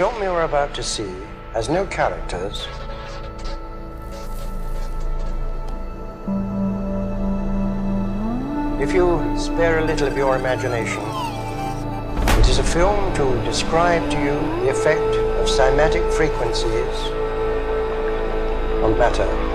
film you're about to see has no characters. If you spare a little of your imagination, it is a film to describe to you the effect of cymatic frequencies on matter.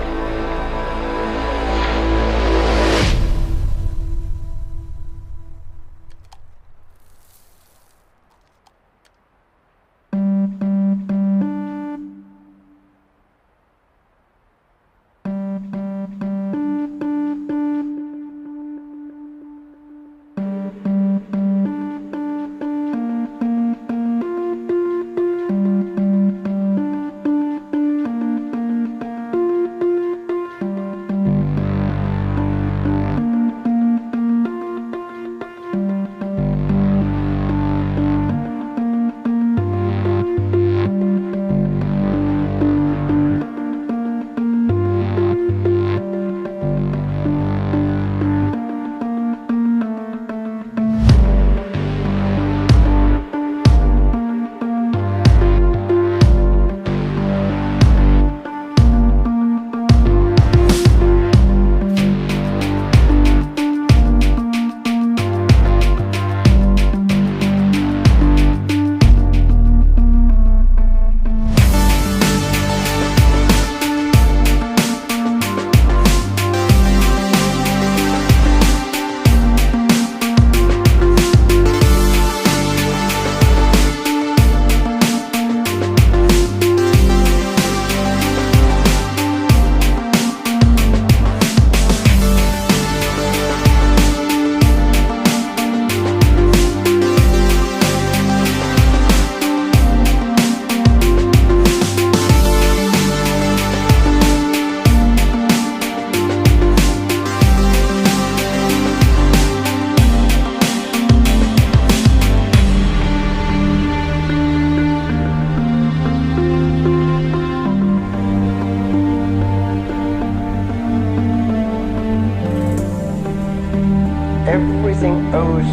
Everything owes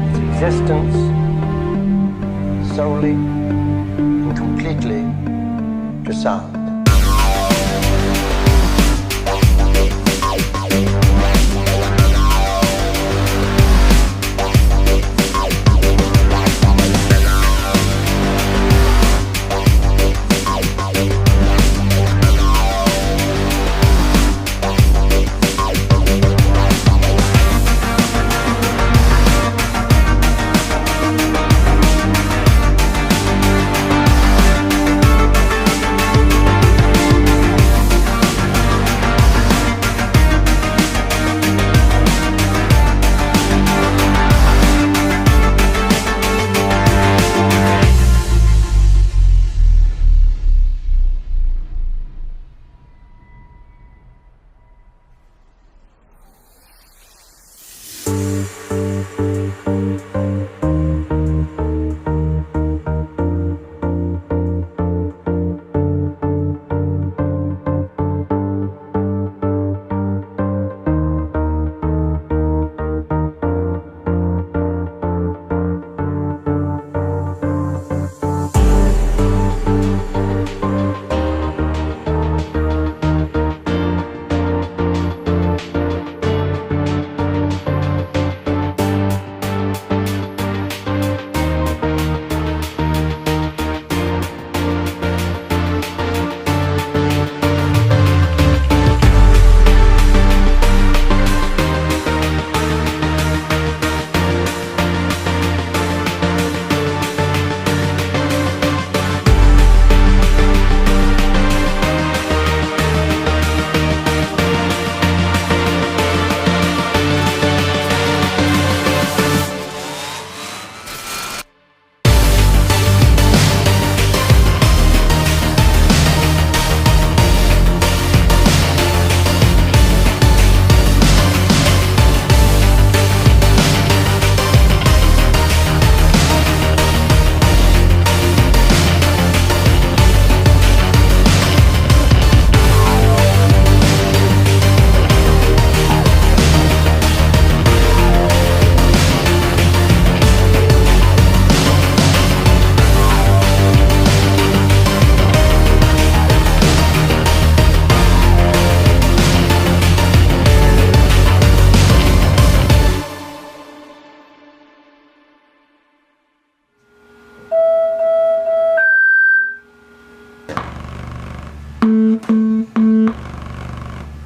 its existence solely and completely to sound.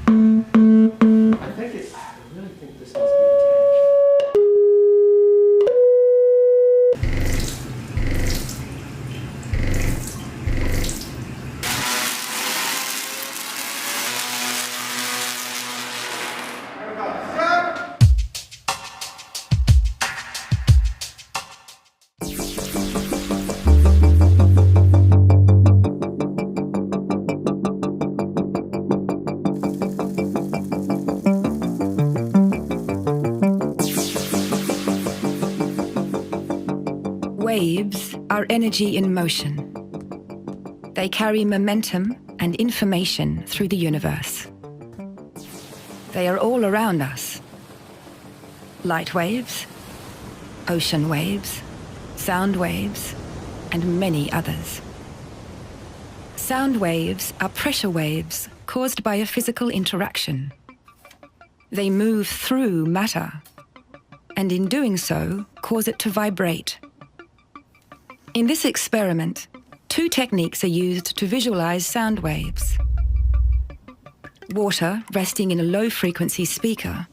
I really think this must be attached. Waves are energy in motion. They carry momentum and information through the universe. They are all around us. Light waves, ocean waves, sound waves, and many others. Sound waves are pressure waves caused by a physical interaction. They move through matter, and in doing so, cause it to vibrate. In this experiment, two techniques are used to visualize sound waves. Water resting in a low-frequency speaker,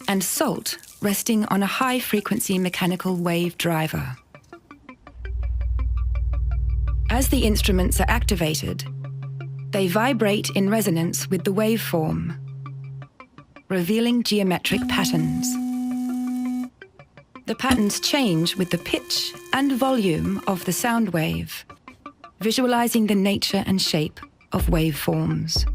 and salt resting on a high-frequency mechanical wave driver. As the instruments are activated, they vibrate in resonance with the waveform, revealing geometric patterns. The patterns change with the pitch and volume of the sound wave, visualizing the nature and shape of waveforms.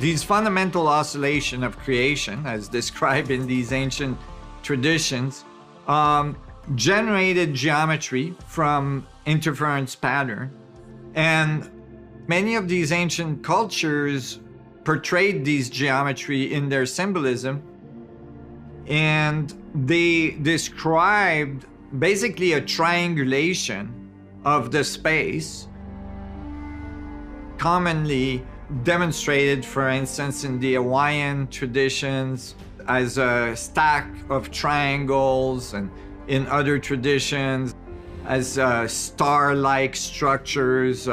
These fundamental oscillation of creation, as described in these ancient traditions, generated geometry from interference pattern. And many of these ancient cultures portrayed these geometry in their symbolism, and they described basically a triangulation of the space, commonly demonstrated, for instance, in the Hawaiian traditions as a stack of triangles, and in other traditions as star-like structures,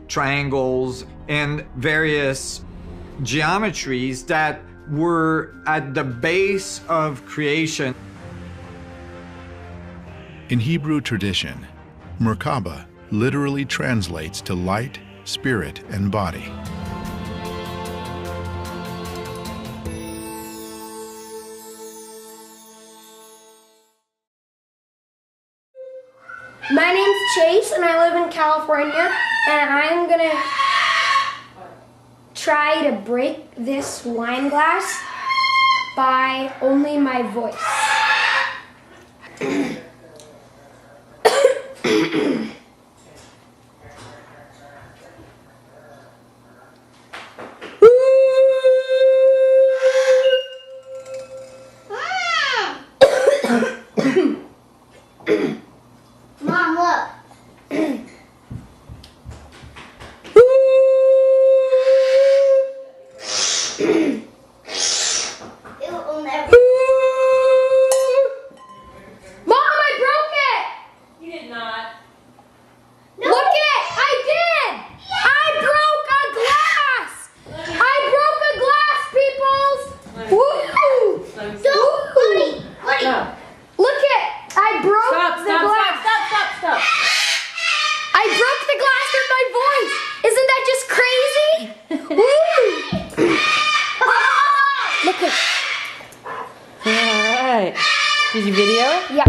triangles, and various geometries that were at the base of creation. In Hebrew tradition, Merkaba literally translates to light, spirit, and body. My name's Chase and I live in California, and I'm gonna try to break this wine glass by only my voice. Mom, look. It will never. Mom, I broke it! You did not. No. Look it! I did! I broke a glass! I broke a glass, peoples! Woo! Don't, Woody, Woody. No. Look it! I broke Stop, the stop, glass! stop, stop, stop, stop. I broke the glass with my voice! Isn't that just crazy? Woo! Look it. All right. Did you video it? Yeah.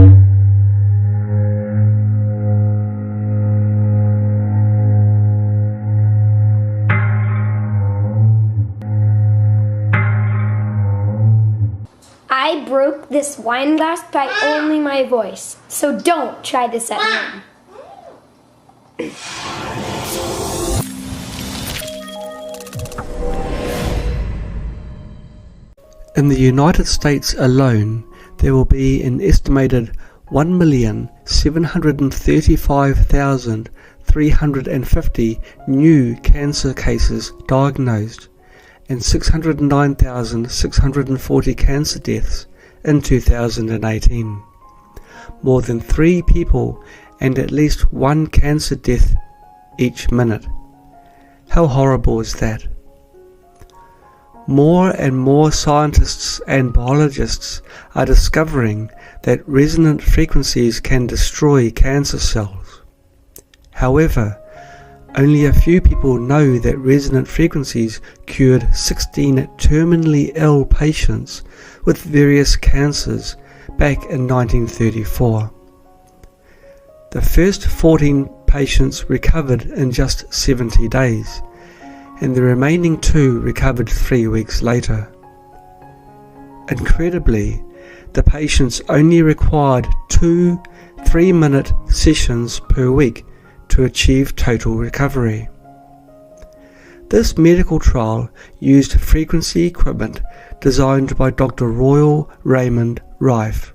I broke this wine glass by only my voice, so don't try this at home. In the United States alone, there will be an estimated 1,735,350 new cancer cases diagnosed and 609,640 cancer deaths in 2018. More than 3 people and at least 1 cancer death each minute. How horrible is that? More and more scientists and biologists are discovering that resonant frequencies can destroy cancer cells. However, only a few people know that resonant frequencies cured 16 terminally ill patients with various cancers back in 1934. The first 14 patients recovered in just 70 days, and the remaining 2 recovered 3 weeks later. Incredibly, the patients only required 2 3-minute sessions per week to achieve total recovery. This medical trial used frequency equipment designed by Dr. Royal Raymond Rife.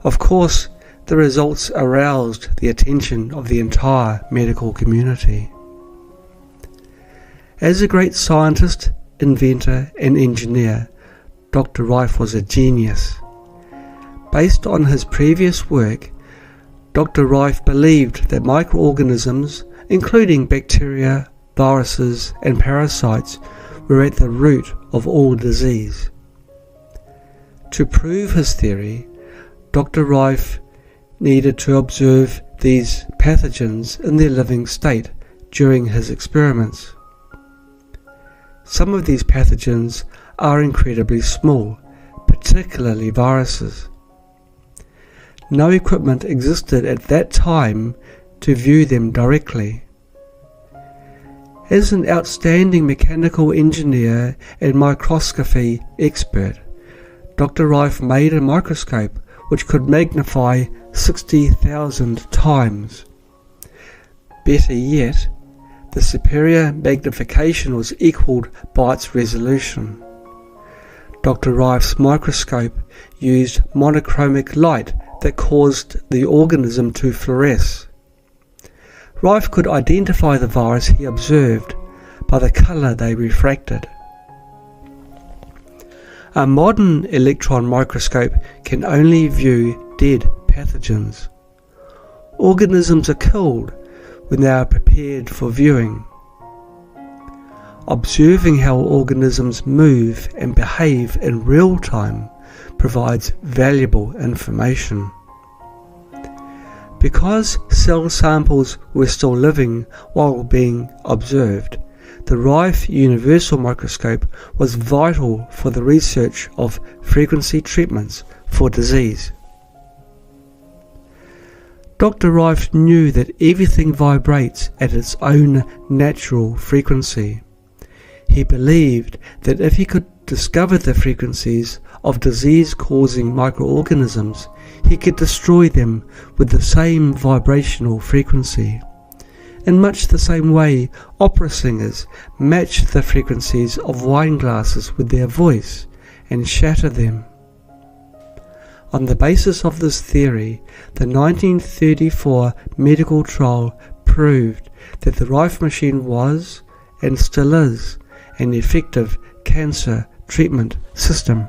Of course, the results aroused the attention of the entire medical community. As a great scientist, inventor, and engineer, Dr. Rife was a genius. Based on his previous work, Dr. Rife believed that microorganisms, including bacteria, viruses, and parasites, were at the root of all disease. To prove his theory, Dr. Rife needed to observe these pathogens in their living state during his experiments. Some of these pathogens are incredibly small, particularly viruses. No equipment existed at that time to view them directly. As an outstanding mechanical engineer and microscopy expert, Dr. Reif made a microscope which could magnify 60,000 times. Better yet, the superior magnification was equalled by its resolution. Dr. Reif's microscope used monochromic light that caused the organism to fluoresce. Reif could identify the virus he observed by the colour they refracted. A modern electron microscope can only view dead pathogens. Organisms are killed when they are prepared for viewing. Observing how organisms move and behave in real time provides valuable information. Because cell samples were still living while being observed, the Reif Universal Microscope was vital for the research of frequency treatments for disease. Dr. Reif knew that everything vibrates at its own natural frequency. He believed that if he could discover the frequencies of disease-causing microorganisms, he could destroy them with the same vibrational frequency. In much the same way, opera singers match the frequencies of wine glasses with their voice and shatter them. On the basis of this theory, the 1934 medical trial proved that the Reif machine was, and still is, an effective cancer treatment system.